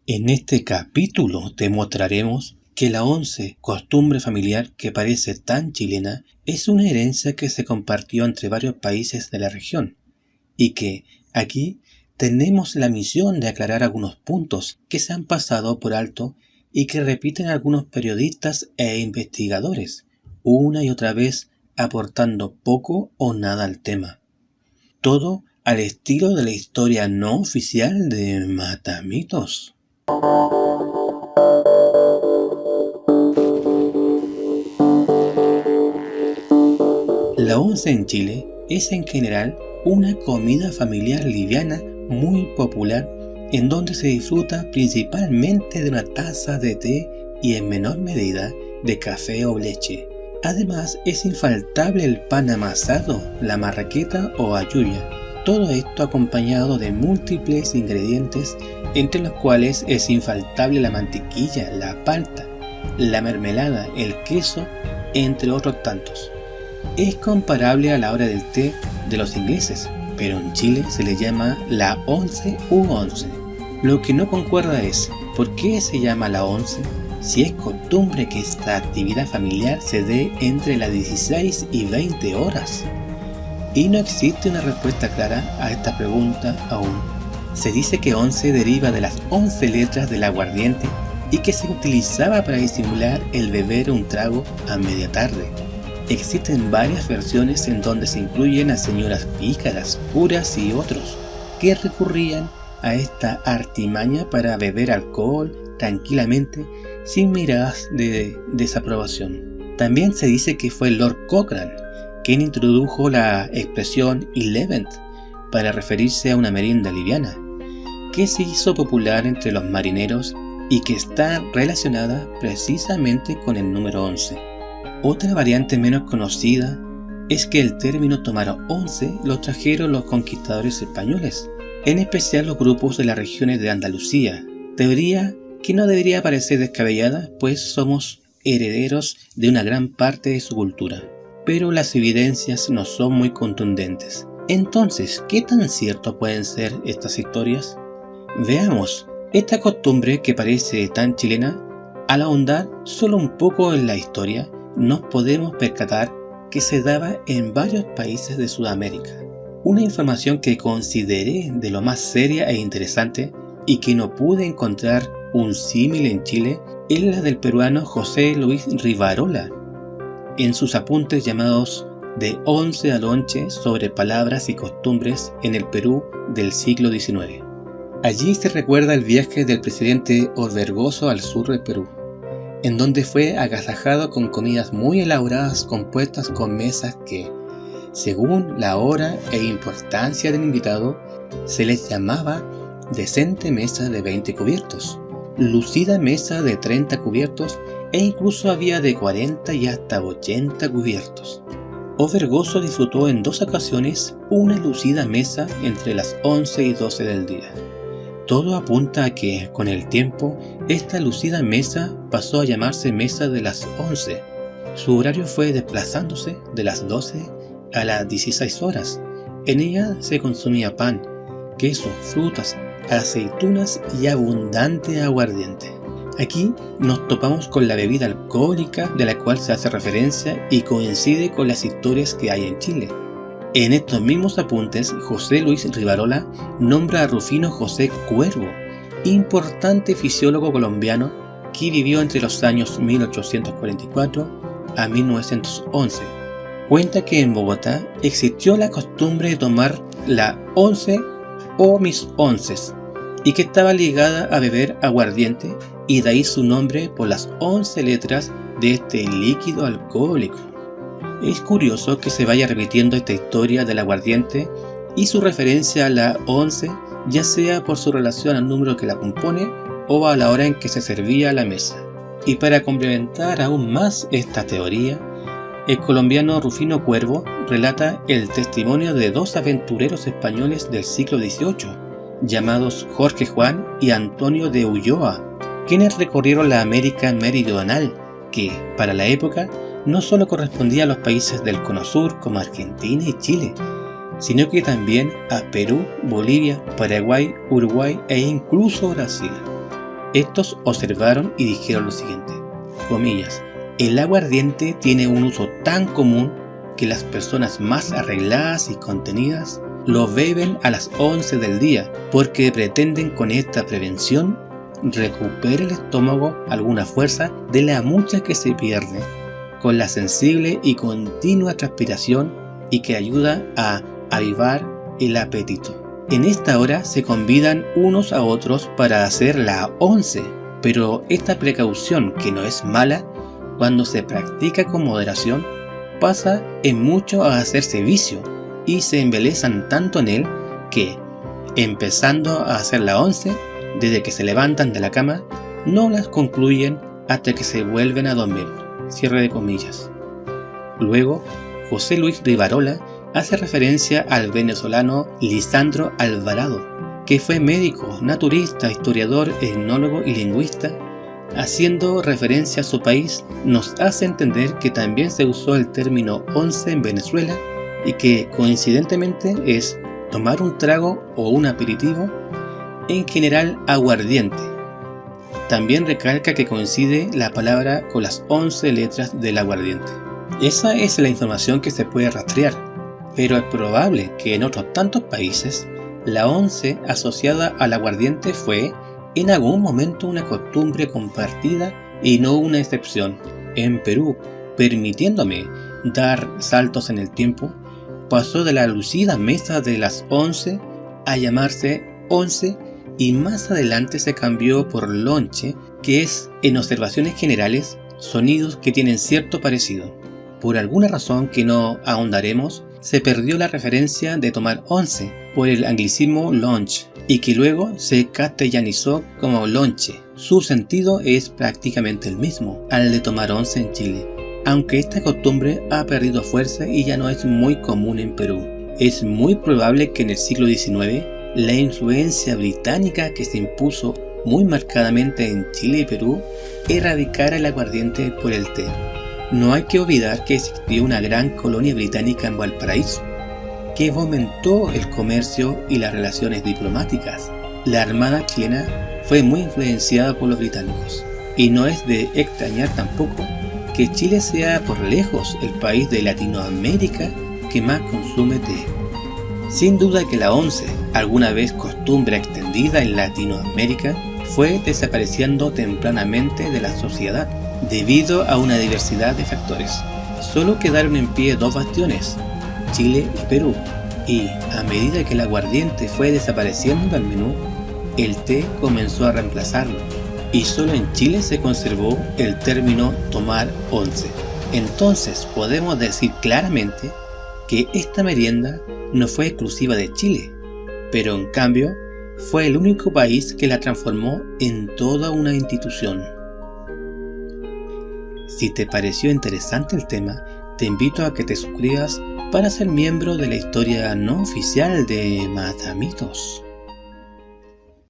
En este capítulo te mostraremos que la once, costumbre familiar que parece tan chilena, es una herencia que se compartió entre varios países de la región y que aquí tenemos la misión de aclarar algunos puntos que se han pasado por alto y que repiten algunos periodistas e investigadores, una y otra vez aportando poco o nada al tema. Todo al estilo de la historia no oficial de Matamitos. La once en Chile es en general una comida familiar liviana muy popular en donde se disfruta principalmente de una taza de té y en menor medida de café o leche. Además es infaltable el pan amasado, la marraqueta o ayuya. Todo esto acompañado de múltiples ingredientes entre los cuales es infaltable la mantequilla, la palta, la mermelada, el queso, entre otros tantos. Es comparable a la hora del té de los ingleses, pero en Chile se le llama la once u once. Lo que no concuerda es, ¿por qué se llama la once? Si es costumbre que esta actividad familiar se dé entre las 16 y 20 horas. Y no existe una respuesta clara a esta pregunta aún. Se dice que 11 deriva de las 11 letras del aguardiente y que se utilizaba para disimular el beber un trago a media tarde. Existen varias versiones en donde se incluyen a señoras pícaras, curas y otros que recurrían a esta artimaña para beber alcohol tranquilamente sin miradas de desaprobación. También se dice que fue Lord Cochrane quien introdujo la expresión 11 para referirse a una merienda liviana, que se hizo popular entre los marineros y que está relacionada precisamente con el número 11. Otra variante menos conocida es que el término tomar 11 lo trajeron los conquistadores españoles, en especial los grupos de las regiones de Andalucía, teoría que no debería parecer descabellada, pues somos herederos de una gran parte de su cultura. Pero las evidencias no son muy contundentes. Entonces, ¿qué tan cierto pueden ser estas historias? Veamos, esta costumbre que parece tan chilena, al ahondar solo un poco en la historia, nos podemos percatar que se daba en varios países de Sudamérica. Una información que consideré de lo más seria e interesante y que no pude encontrar un símil en Chile es la del peruano José Luis Rivarola, en sus apuntes llamados De once al once sobre palabras y costumbres en el Perú del siglo XIX. Allí se recuerda el viaje del presidente Orbegoso al sur del Perú, en donde fue agasajado con comidas muy elaboradas compuestas con mesas que, según la hora e importancia del invitado, se les llamaba decente mesa de 20 cubiertos, lucida mesa de 30 cubiertos e incluso había de 40 y hasta 80 cubiertos. Orbegoso disfrutó en 2 ocasiones una lucida mesa entre las 11 y 12 del día. Todo apunta a que, con el tiempo, esta lucida mesa pasó a llamarse mesa de las 11. Su horario fue desplazándose de las 12 a las 16 horas. En ella se consumía pan, queso, frutas, aceitunas y abundante aguardiente. Aquí nos topamos con la bebida alcohólica de la cual se hace referencia y coincide con las historias que hay en Chile. En estos mismos apuntes, José Luis Rivarola nombra a Rufino José Cuervo, importante fisiólogo colombiano que vivió entre los años 1844 a 1911. Cuenta que en Bogotá existió la costumbre de tomar la once o mis onces y que estaba ligada a beber aguardiente, y de ahí su nombre por las 11 letras de este líquido alcohólico. Es curioso que se vaya repitiendo esta historia del aguardiente y su referencia a la 11, ya sea por su relación al número que la compone o a la hora en que se servía a la mesa. Y para complementar aún más esta teoría, el colombiano Rufino Cuervo relata el testimonio de 2 aventureros españoles del siglo XVIII, llamados Jorge Juan y Antonio de Ulloa, quienes recorrieron la América meridional, que, para la época, no solo correspondía a los países del Cono Sur como Argentina y Chile, sino que también a Perú, Bolivia, Paraguay, Uruguay e incluso Brasil. Estos observaron y dijeron lo siguiente, comillas, el aguardiente tiene un uso tan común que las personas más arregladas y contenidas lo beben a las 11 del día porque pretenden con esta prevención recuperar el estómago alguna fuerza de la mucha que se pierde con la sensible y continua transpiración y que ayuda a avivar el apetito. En esta hora se convidan unos a otros para hacer la 11, pero esta precaución, que no es mala, cuando se practica con moderación, pasa en mucho a hacerse vicio y se embelezan tanto en él que, empezando a hacer la 11, desde que se levantan de la cama, no las concluyen hasta que se vuelven a dormir. Cierre de comillas. Luego, José Luis Rivarola hace referencia al venezolano Lisandro Alvarado, que fue médico, naturista, historiador, etnólogo y lingüista. Haciendo referencia a su país, nos hace entender que también se usó el término 11 en Venezuela y que coincidentemente es tomar un trago o un aperitivo, en general aguardiente. También recalca que coincide la palabra con las 11 letras del aguardiente. Esa es la información que se puede rastrear, pero es probable que en otros tantos países la 11 asociada al aguardiente fue en algún momento una costumbre compartida y no una excepción. En Perú, permitiéndome dar saltos en el tiempo, pasó de la lucida mesa de las 11 a llamarse 11 y más adelante se cambió por lonche, que es, en observaciones generales, sonidos que tienen cierto parecido. Por alguna razón que no ahondaremos, se perdió la referencia de tomar 11 por el anglicismo lunch y que luego se castellanizó como lonche. Su sentido es prácticamente el mismo al de tomar 11 en Chile, aunque esta costumbre ha perdido fuerza y ya no es muy común en Perú. Es muy probable que en el siglo XIX la influencia británica que se impuso muy marcadamente en Chile y Perú erradicara el aguardiente por el té. No hay que olvidar que existió una gran colonia británica en Valparaíso, que fomentó el comercio y las relaciones diplomáticas. La Armada chilena fue muy influenciada por los británicos, y no es de extrañar tampoco que Chile sea por lejos el país de Latinoamérica que más consume té. Sin duda que la 11, alguna vez costumbre extendida en Latinoamérica, fue desapareciendo tempranamente de la sociedad debido a una diversidad de factores. Solo quedaron en pie dos bastiones, Chile y Perú, y a medida que el aguardiente fue desapareciendo del menú, el té comenzó a reemplazarlo, y solo en Chile se conservó el término tomar 11. Entonces podemos decir claramente que esta merienda no fue exclusiva de Chile, pero en cambio fue el único país que la transformó en toda una institución. Si te pareció interesante el tema, te invito a que te suscribas para ser miembro de la historia no oficial de Matamitos.